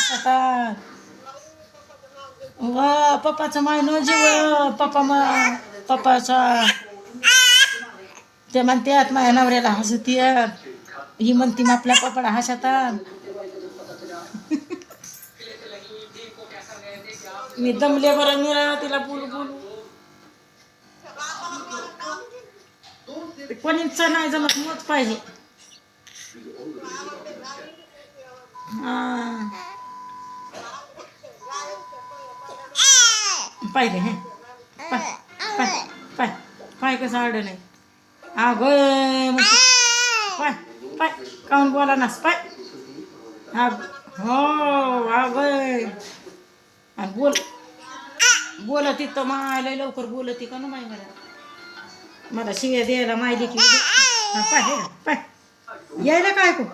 हसतात. वा पप्पाचं माय न जीव पप्पाचा ते म्हणतात माझ्या नवऱ्याला हसतीयत. ही म्हणती मग आपल्या पप्पाला हसतात. मी दमले बरं मी तिला बोलू बोलू. कोणीच नाही जमत मोच पाहिजे. पाहिजे हे पाय पाय पाय पाय कसं आड नाही. अगं पाय पाय काऊन बोला नास पाय. हो अगं आणि बोलत तिथं मायला लवकर बोलती का ना माय मला शिव्या द्यायला मायली की पाय पाय यायला काय को